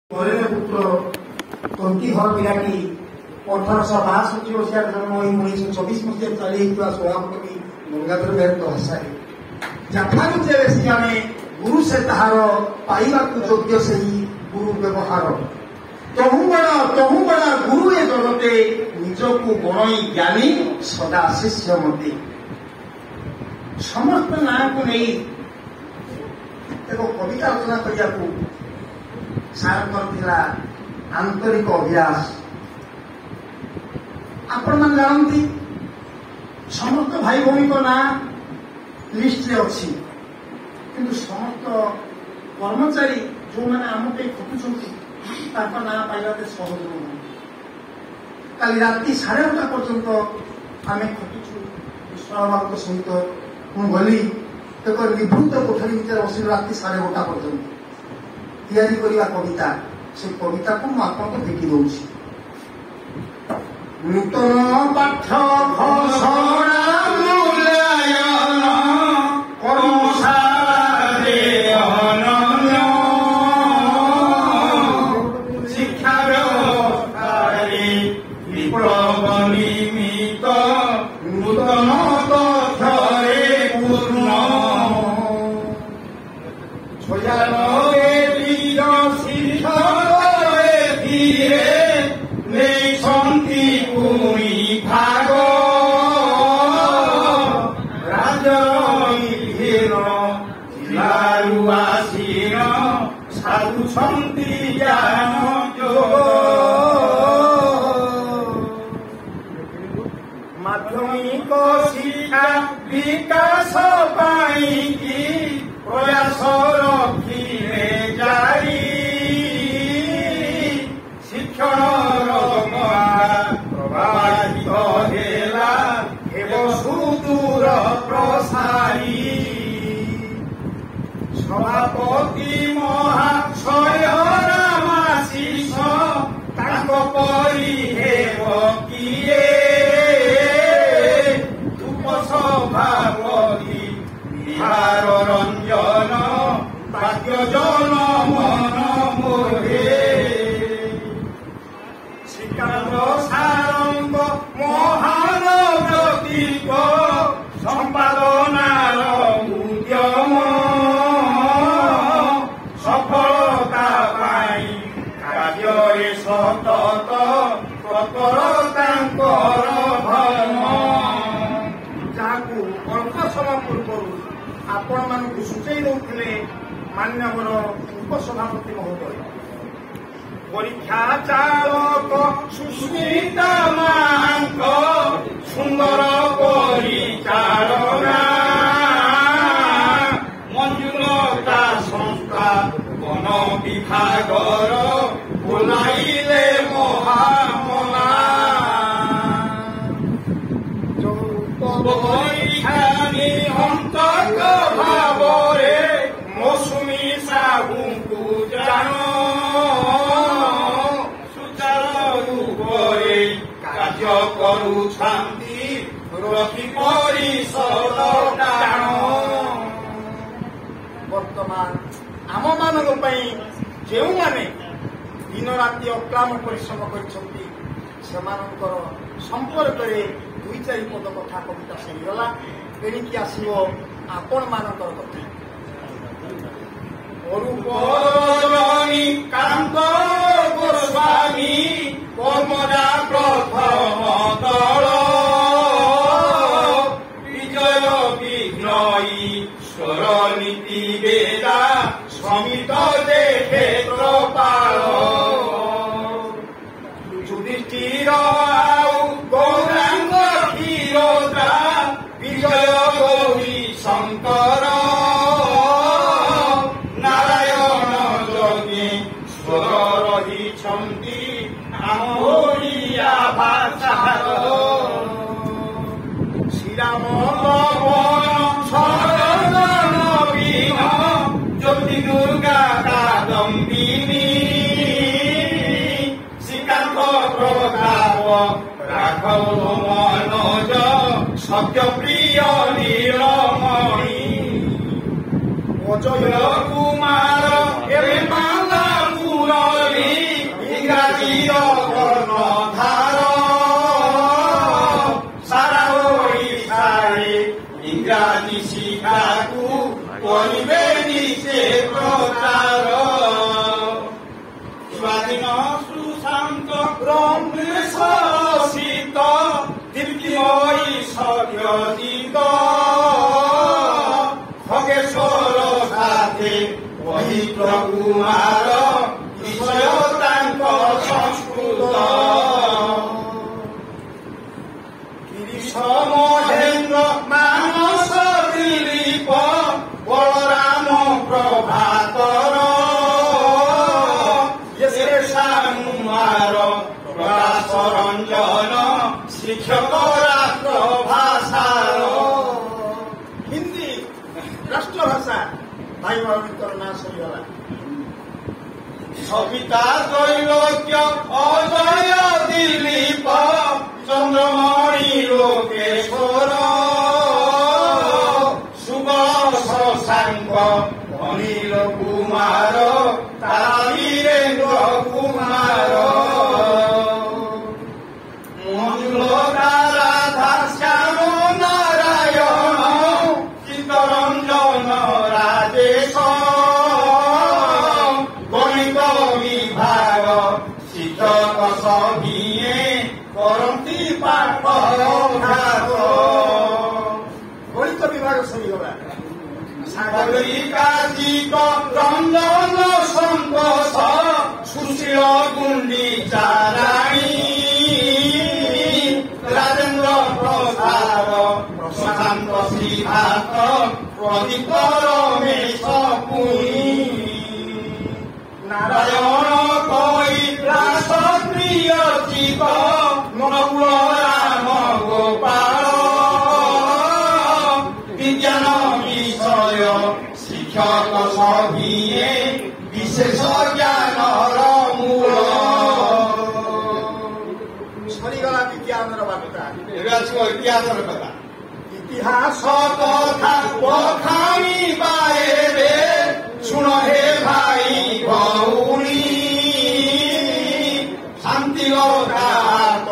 পুত্র কন্তিধর বিরাটি 1862 ମସିହାରେ ଜନ୍ମ ହୋଇ 1924 ମସିହାରେ ଚାଲିଯାଇଥିବା ସଭାପତି ଗଙ୍ଗାଧର ମେହେରଙ୍କ ଭାଷାରେ ଯାଠାରୁ ଯେ ବେଶୀ ଜାଣେ ଗୁରୁ ସେ ତାହାର ପାଇବାକୁ ଯୋଗ୍ୟ ସେହି ଗୁରୁ ବ୍ୟବହାର ତହୁଁ ବଡ଼ ଗୁରୁ ଏ ଜଗତେ ନିଜକୁ ବଣଇ ଜ୍ଞାନୀ ସଦା ଶିଷ୍ୟ ମତେ। ସମସ୍ତ ନାଁକୁ ନେଇ ଏକ କବିତା ରଚନା କରିବାକୁ ସାରଙ୍କର ଥିଲା ଆନ୍ତରିକ ଅଭ୍ୟାସ। ଆପଣମାନେ ଜାଣନ୍ତି ସମସ୍ତ ଭାଇ ଭଉଣୀଙ୍କ ନାଁ ଲିଷ୍ଟରେ ଅଛି, କିନ୍ତୁ ସମସ୍ତ କର୍ମଚାରୀ ଯେଉଁମାନେ ଆମ ପାଇଁ ଖଟୁଛନ୍ତି ତାଙ୍କ ନାଁ ପାଇବା ଏତେ ସହଜ ନୁହେଁ। କାଲି ରାତି 9:30 ପର୍ଯ୍ୟନ୍ତ ଆମେ ଖଟୁଛୁ ବିଶ୍ୱାସଙ୍କ ସହିତ। ମୁଁ ଗଲି ଏକ ନିଭୃତ କୋଠରୀ ଭିତରେ ବସିଲି ରାତି 9:30 ପର୍ଯ୍ୟନ୍ତ ତିଆରି କରିବା କବିତା। ସେ କବିତାକୁ ମୁଁ ଆପଣଙ୍କୁ ବିକି ଦଉଛି। ନୂତନ ପାଠ୍ୟ ଘୋଷଣା ମୂଲ୍ୟାୟନ କର୍ମଶାଳାରେ ଅନନ୍ୟ ଶିକ୍ଷା ବ୍ୟବସ୍ଥାରେ ବିପ୍ଳବ ନିମିତ୍ତ ନୂତନ ତଥ୍ୟରେ ପୂର୍ଣ୍ଣ ଛୟାନବେ ବୀର ଶିକ୍ଷକରେ ଧୀରେ ନେଇଛନ୍ତି ପୁଣି ଭାଗ ରାଜନୀତିର ଜିଲ୍ଲାରୁ ଆସିନ ସାଧୁଛନ୍ତି ଜ୍ଞାନ ଯୋଗ। ମାଧ୍ୟମିକ ଶିକ୍ଷା ବିକାଶ ପାଇଁକି ପ୍ରୟାସ ରଖିଲେ ଜାରି ଶିକ୍ଷଣର ପ୍ରବାହିତ ହେଲା ହେବ ସୁଦୂର ପ୍ରସାରୀ। ସଭାପତି ମହାଶୟ ରାମାଶିଷ ତାଙ୍କ ପରି ହେବ କିଏ ସଭାପତି ବିହାର ରଞ୍ଜନ ବାକ୍ୟ ଜନ ମନ ମୋହେ। ଶ୍ରୀକାନ୍ତ ସାରଙ୍କ ମହାନ ବ୍ୟକ୍ତିତ୍ୱ ସମ୍ପାଦନାର ଉଦ୍ୟମ ସଫଳତା ପାଇଁ କାର୍ଯ୍ୟରେ ସତତ ତତ୍ପର ତାଙ୍କର ଧର୍ମ। ଯାହାକୁ ଅଳ୍ପ ସମୟ ପୂର୍ବରୁ ଆପଣମାନଙ୍କୁ ସୂଚାଇ ଦେଉଥିଲେ ମାନ୍ୟବର ଉପସଭାପତି ମହୋଦୟ। ପରୀକ୍ଷା ଚାଳକ ସୁସ୍ମିତା ମାଙ୍କ ସୁନ୍ଦର ପରିଚାଳନା ମଞ୍ଜୁଲତା ସଂସ୍ଥା ବନ ବିଭାଗର ବୋଲାଇଲେ ମହାମନା। ପରୀକ୍ଷା ନିହନ୍ତକ ଭାବରେ ମୌସୁମୀ ସାହୁଙ୍କୁ ଜାଣ ସୁଚାରୁରୂପରେ କାର୍ଯ୍ୟ କରୁଛନ୍ତି ରଖି ପରିଷଦ ଟାଣ। ବର୍ତ୍ତମାନ ଆମମାନଙ୍କ ପାଇଁ ଯେଉଁମାନେ ଦିନ ରାତି ଅକ୍ଲାମ ପରିଶ୍ରମ କରିଛନ୍ତି ସେମାନଙ୍କର ସମ୍ପର୍କରେ 2-4 ପଦ କଥା କବିତା ସରିଗଲା। ଏଣିକି ଆସିବ ଆପଣମାନଙ୍କର କଥା। ଅରୂପରଜନୀ କାନ୍ତ ଗୋସ୍ୱାମୀ କର୍ମଜା ପ୍ରଥମ ଦଳ ବିଜୟ ବିଘ୍ନଇ ସ୍ୱର ନୀତି ବେଦା ସମିତ ଯେ କ୍ଷେତ୍ରପାଳ ଯୁଧିଷ୍ଠିର ଆଉ ଗୌରାଙ୍ଗ କ୍ଷୀରୋଦା ବିଜୟ ଗୌରୀ ଶଙ୍କର ନାରାୟଣ ଯୋଗେଶ୍ୱର ରହିଛନ୍ତି ଆମ ଓଡ଼ିଆ ଭାଷାର। ଶ୍ରୀରାମ ଲବଣ ଶରଣ ନବୀନ ଜ୍ୟୋତି ଦୁର୍ଗା କାଦମ୍ବିନୀ ଶ୍ରୀକାନ୍ତ ପ୍ରତାପ ରାଘବ ମନୋଜ ସତ୍ୟପ୍ରିୟ ନୀଳମଣି ଅଜୟ କୁମାର ଏବେ ମାଲା ମୁରଳୀ ନାରୀର କର୍ଣ୍ଣଧାର ସାରା ଓଡ଼ିଶାରେ ଇଂରାଜୀ ଶିକ୍ଷାକୁ କରିବେ ନିଜେ ପ୍ରଚାର। ସ୍ୱାଧୀନ ସୁଶାନ୍ତ ରମେଶିତ ଦୀପ୍ତିମୟୀ ସତ୍ୟଜିତ ଖଗେଶ୍ୱର ସାଥେ ପବିତ୍ର କୁମାର ବିଷୟ ତାଙ୍କ ସଂସ୍କୃତ। ଗିରିଶ ମହେନ୍ଦ୍ର ମାନସ ଦିলীପ ବଳରାମ ପ୍ରଭାତର ପ୍ରକାଶ ରଞ୍ଜନ ଶିକ୍ଷକ ରାଷ୍ଟ୍ର ଭାଷାର। ହିନ୍ଦୀ ରାଷ୍ଟ୍ରଭାଷା ଭାଇ ଭଉଣୀଙ୍କର ନାଁ ସରିଗଲା। ସବିତା ତ୍ରୈଲୋକ୍ୟ ଅଜୟ ଦିলীପ ଚନ୍ଦ୍ରମଣି ଲୋକେଶ୍ୱର ସୁବଳ ଶଶାଙ୍କ ଅନିଲ କୁମାର ତାରିରେନ୍ଦ୍ର କୁମାର ମଞ୍ଜୁଳ ରାଧା ଶ୍ୟାମ ନାରାୟଣ ଚିତ୍ତରଞ୍ଜନ ରାଜେଶ ଗଣିତ ବିଭାଗ ଶିକ୍ଷକ ସଭିଏ କରନ୍ତି ପାଠ ଭାଗ। ଗଣିତ ବିଭାଗ ସରିଗଲା। ସାଗରିକାଜିକ ରଞ୍ଜନ ସନ୍ତୋଷ ସୁଶୀଳ ଗୁଣ୍ଡିଚାରାଣୀ ରାଜେନ୍ଦ୍ର ପ୍ରସାଦ ପ୍ରଶାନ୍ତ ଶ୍ରୀଭାତ ପ୍ରଦୀପ ରମେଶ ପୁଣି ନାରାୟଣ କୈଳାସ ପ୍ରିୟ ଜୀବ ନକୁଳ ରାମ ଗୋପାଳ ବିଜ୍ଞାନ ବିଷୟ ଶିକ୍ଷକ ସଭିଏ ବିଶେଷ ଜ୍ଞାନର ମୂଳ। ସରିଗଲା ବିଜ୍ଞାନର ବାର୍ତ୍ତା। ଏବେ ଆସିବ ଇତିହାସର କଥା। ଇତିହାସ କଥା ପଖାଣିବା ଏବେ ଶୁଣ ହେ ଭାଇ ଭଉଣୀ ଶାନ୍ତିଲତାତ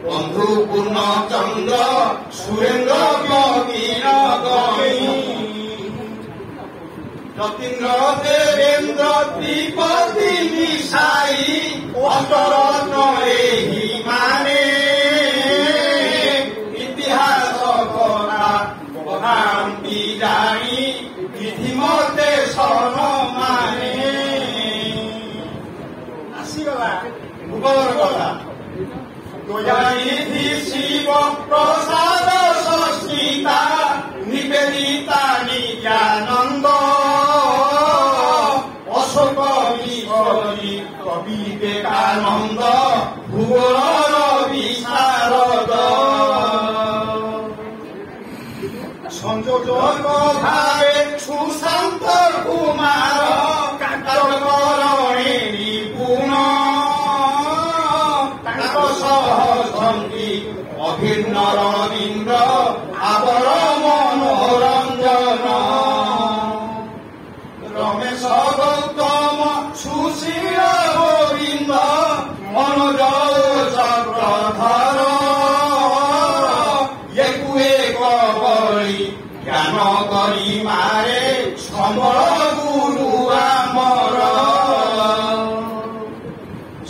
ବନ୍ଧୁ ପୂର୍ଣ୍ଣ ଚନ୍ଦ୍ର ସୁରେନ୍ଦ୍ର କବିର ଗଣୀ ଯତୀନ୍ଦ୍ର ଦେବେନ୍ଦ୍ର ତ୍ରିପତି ମିଶାଇ ଅଷ୍ଟରତ୍ନ ଏହି ମାନେ ଇତିହାସ କଥା ପଢ଼ାନ୍ତି ଜାଣି ବିଧିମତେ ସନମାନେ। ଆସିଗଲା ଭୂଗୋଳର କଥା। ଦୟାନିଧି ଶିବ ପ୍ରସାଦ ସସ୍ମିତା ନିବେଦିତା ନିତ୍ୟାନନ୍ଦ ଅଶୋକ ବିଶ୍ୱରୀ କବି ବିବେକାନନ୍ଦ ଭୂଗୋଳର ବିଶାରଦ ସଂଯୋଜକ ଭାବେ ସୁଶାନ୍ତ କୁମାର କାକରଣୀ ନିପୁଣ ତାଙ୍କ ସହ ସଙ୍ଗୀ ଅଭିନ୍ନ ରଣବୀନ୍ଦ୍ର ଆବର ମନୋରଞ୍ଜନ ରମେଶ ଗୌତମ ସୁଶୀଳ ଗୋବିନ୍ଦ ମନୋଜ ଚକ୍ରଧର ଏକୁ ଏକ ବଳି ଜ୍ଞାନ କରି ମାରେ ସମ୍ବଳ ଗୁରୁ ଆମର।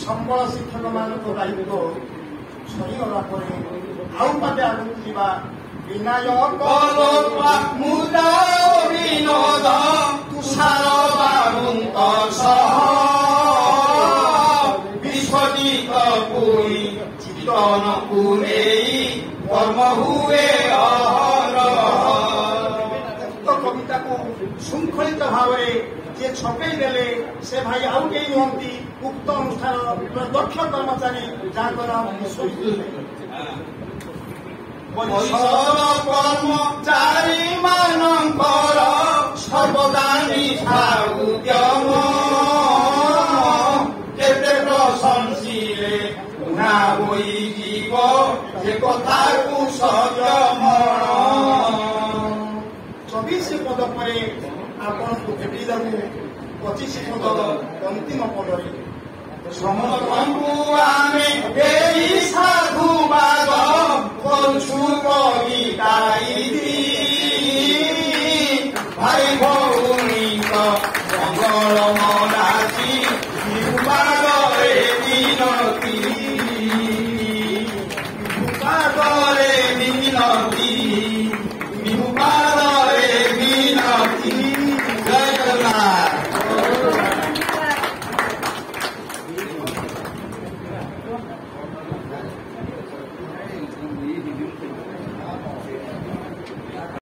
ସମ୍ବଳ ଶିକ୍ଷକ ମାନଙ୍କ ଦାୟିତ୍ୱ ସରିଗଲା ପରେ ଆଉ ପାଟେ ଆଗକୁ ଯିବା। ବିନାୟକ ମୁଦା ବିନୋଦ ତୁଷାର ବାବୁଙ୍କ ସହ ବିଶ୍ୱଜିତ ପୁରୀ ଚିତ୍ତନକୁ ନେଇ କର୍ମ ହୁଏ ଉକ୍ତ କବିତାକୁ ଶୃଙ୍ଖଳିତ ଭାବରେ ଯିଏ ଛପେଇ ଦେଲେ ସେ ଭାଇ ଆଉ କେହି ନୁହନ୍ତି ଉକ୍ତ ଅନୁଷ୍ଠାନର ଦକ୍ଷ କର୍ମଚାରୀ ଯାହାଙ୍କ ନାମ ପରିସର କର୍ମଚାରୀ ମାନଙ୍କର ସର୍ବଦା ନିଶା ଉଦ୍ୟମ କେତେ ପ୍ରଶଂସିଲେ ଉଣା ହୋଇଯିବ ସେ କଥାକୁ ସଂଯମଣ। 24 ପଦ ପରେ ଆପଣଙ୍କୁ ଭେଟିଦେବୁ 25 ପଦ ଅନ୍ତିମ ପଦରେ। ସମସ୍ତଙ୍କୁ ଆମେ ଏହି ସାଧୁବାଦ କରୁଛୁ କବିତାଇ